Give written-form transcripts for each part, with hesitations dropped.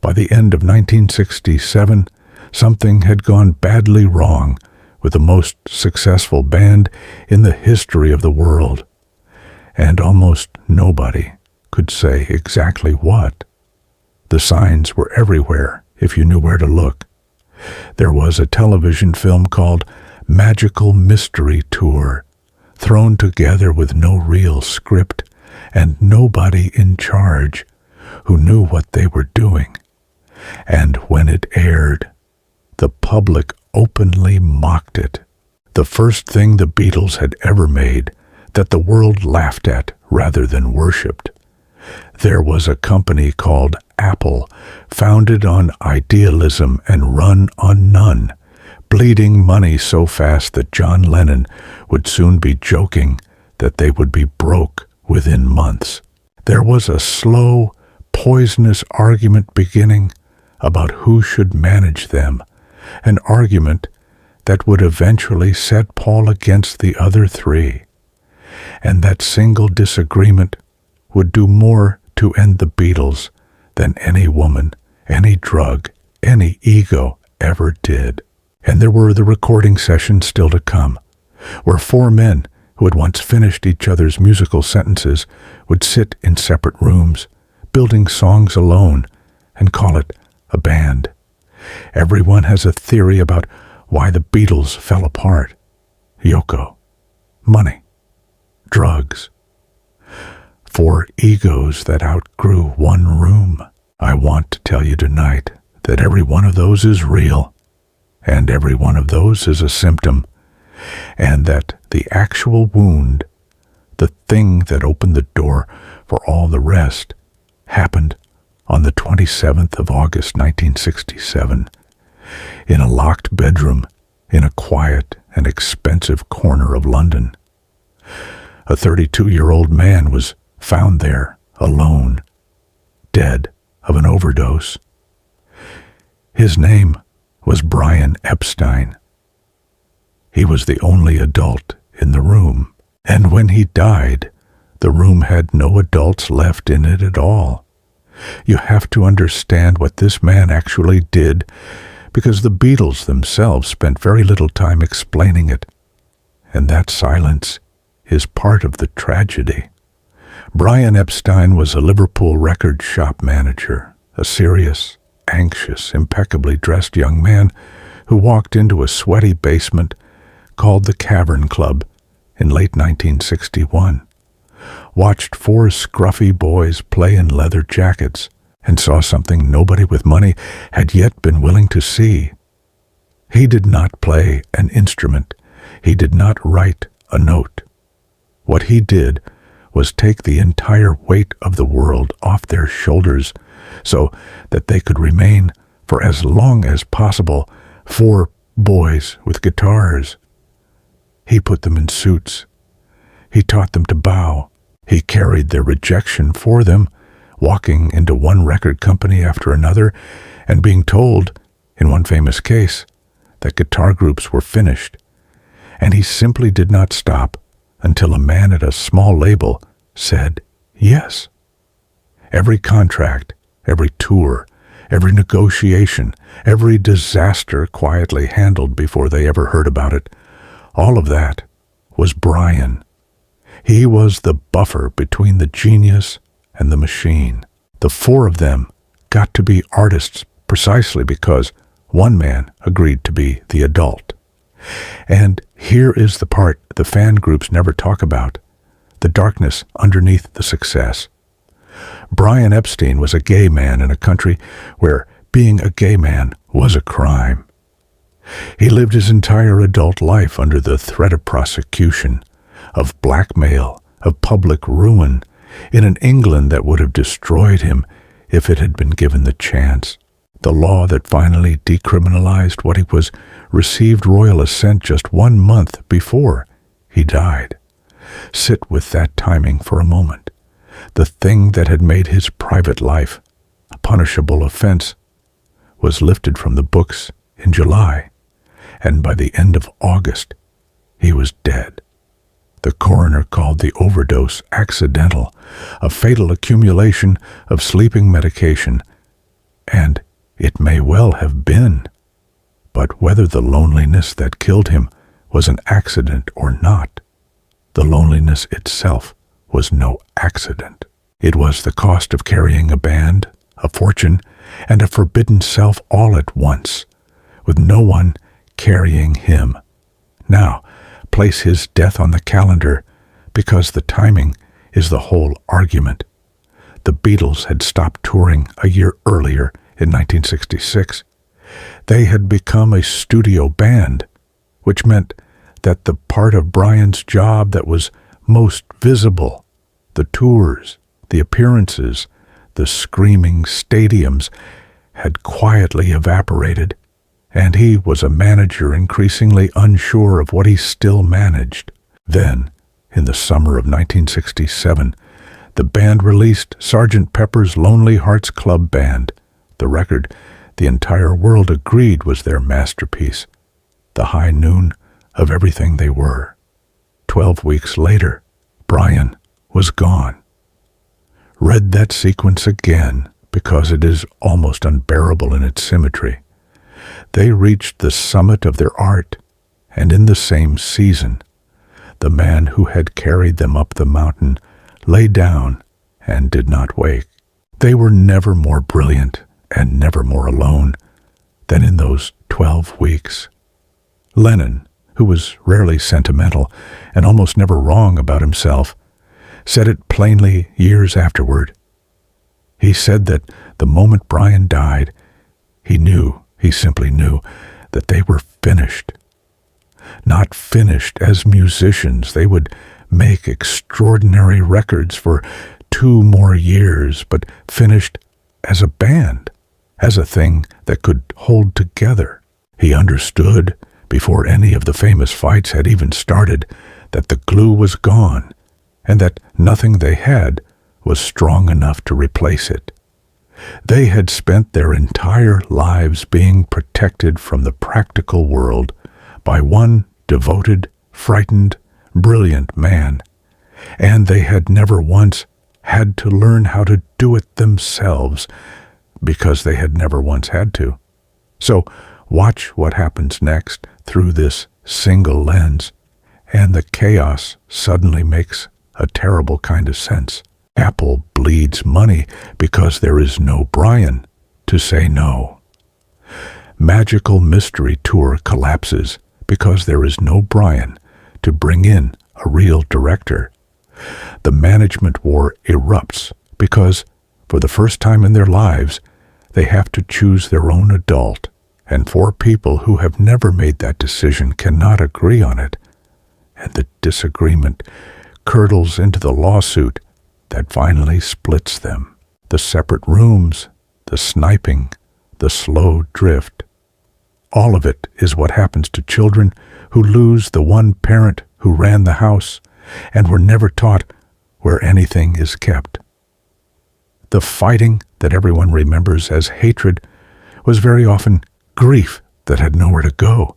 By the end of 1967, something had gone badly wrong with the most successful band in the history of the world, and almost nobody could say exactly what. The signs were everywhere if you knew where to look. There was a television film called Magical Mystery Tour, thrown together with no real script and nobody in charge who knew what they were doing. And when it aired, the public openly mocked it. The first thing the Beatles had ever made that the world laughed at rather than worshipped. There was a company called Apple, founded on idealism and run on none, bleeding money so fast that John Lennon would soon be joking that they would be broke within months. There was a slow, poisonous argument beginning about who should manage them, an argument that would eventually set Paul against the other three. And that single disagreement would do more to end the Beatles than any woman, any drug, any ego ever did. And there were the recording sessions still to come, where four men who had once finished each other's musical sentences would sit in separate rooms, building songs alone, and call it a band. Everyone has a theory about why the Beatles fell apart. Yoko, money, drugs. Four egos that outgrew one room. I want to tell you tonight that every one of those is real, and every one of those is a symptom, and that the actual wound, the thing that opened the door for all the rest, happened on the 27th of August, 1967, in a locked bedroom in a quiet and expensive corner of London. A 32-year-old man was found there, alone, dead of an overdose. His name was Brian Epstein. He was the only adult in the room, and when he died, the room had no adults left in it at all. You have to understand what this man actually did, because the Beatles themselves spent very little time explaining it, and that silence is part of the tragedy. Brian Epstein was a Liverpool record shop manager, a serious, anxious, impeccably dressed young man who walked into a sweaty basement called the Cavern Club in late 1961, watched four scruffy boys play in leather jackets, and saw something nobody with money had yet been willing to see. He did not play an instrument. He did not write a note. What he did was take the entire weight of the world off their shoulders so that they could remain for as long as possible four boys with guitars. He put them in suits. He taught them to bow. He carried their rejection for them, walking into one record company after another and being told, in one famous case, that guitar groups were finished. And he simply did not stop until a man at a small label said yes. Every contract, every tour, every negotiation, every disaster quietly handled before they ever heard about it, all of that was Brian. He was the buffer between the genius and the machine. The four of them got to be artists precisely because one man agreed to be the adult. And here is the part the fan groups never talk about, the darkness underneath the success. Brian Epstein was a gay man in a country where being a gay man was a crime. He lived his entire adult life under the threat of prosecution, of blackmail, of public ruin, in an England that would have destroyed him if it had been given the chance. The law that finally decriminalized what he was received royal assent just 1 month before he died. Sit with that timing for a moment. The thing that had made his private life a punishable offense was lifted from the books in July, and by the end of August, he was dead. The coroner called the overdose accidental, a fatal accumulation of sleeping medication, and It may well have been, but whether the loneliness that killed him was an accident or not, the loneliness itself was no accident. It was the cost of carrying a band, a fortune, and a forbidden self all at once, with no one carrying him. Now, place his death on the calendar, because the timing is the whole argument. The Beatles had stopped touring a year earlier in 1966. They had become a studio band, which meant that the part of Brian's job that was most visible, the tours, the appearances, the screaming stadiums, had quietly evaporated, and he was a manager increasingly unsure of what he still managed. Then, in the summer of 1967, the band released Sgt. Pepper's Lonely Hearts Club Band, the record the entire world agreed was their masterpiece, the high noon of everything they were. 12 weeks later, Brian was gone. Read that sequence again, because it is almost unbearable in its symmetry. They reached the summit of their art, and in the same season, the man who had carried them up the mountain lay down and did not wake. They were never more brilliant and never more alone than in those 12 weeks. Lennon, who was rarely sentimental and almost never wrong about himself, said it plainly years afterward. He said that the moment Brian died, he simply knew, that they were finished. Not finished as musicians. They would make extraordinary records for 2 more years, but finished as a band, as a thing that could hold together. He understood, before any of the famous fights had even started, that the glue was gone, and that nothing they had was strong enough to replace it. They had spent their entire lives being protected from the practical world by one devoted, frightened, brilliant man, and they had never once had to learn how to do it themselves, because they had never once had to. So watch what happens next through this single lens, and the chaos suddenly makes a terrible kind of sense. Apple bleeds money because there is no Brian to say no. Magical Mystery Tour collapses because there is no Brian to bring in a real director. The management war erupts because, for the first time in their lives, they have to choose their own adult, and 4 people who have never made that decision cannot agree on it, and the disagreement curdles into the lawsuit that finally splits them. The separate rooms, the sniping, the slow drift. All of it is what happens to children who lose the one parent who ran the house and were never taught where anything is kept. The fighting that everyone remembers as hatred was very often grief that had nowhere to go.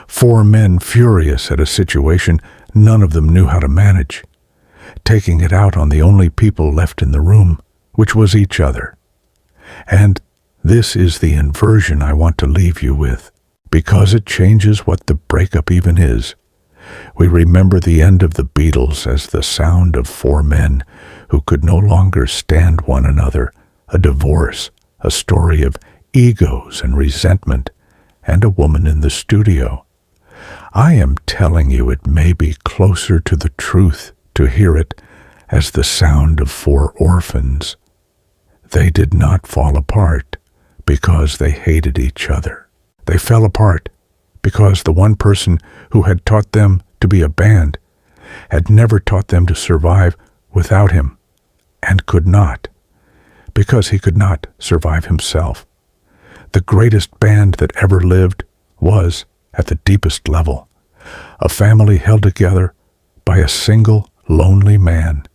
4 men furious at a situation none of them knew how to manage, taking it out on the only people left in the room, which was each other. And this is the inversion I want to leave you with, because it changes what the breakup even is. We remember the end of the Beatles as the sound of 4 men who could no longer stand one another, a divorce, a story of egos and resentment, and a woman in the studio. I am telling you it may be closer to the truth to hear it as the sound of 4 orphans. They did not fall apart because they hated each other. They fell apart because the one person who had taught them to be a band had never taught them to survive without him, and could not, because he could not survive himself. The greatest band that ever lived was, at the deepest level, a family held together by a single lonely man.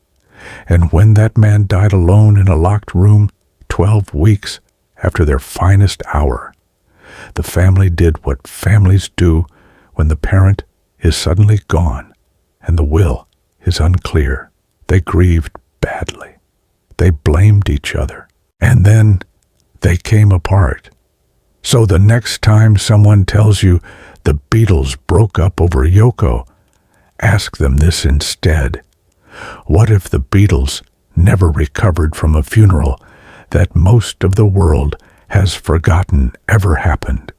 And when that man died alone in a locked room 12 weeks after their finest hour, the family did what families do when the parent is suddenly gone and the will is unclear. They grieved badly. They blamed each other. And then They came apart. So the next time someone tells you the Beatles broke up over Yoko, ask them this instead. What if the Beatles never recovered from a funeral that most of the world has forgotten ever happened?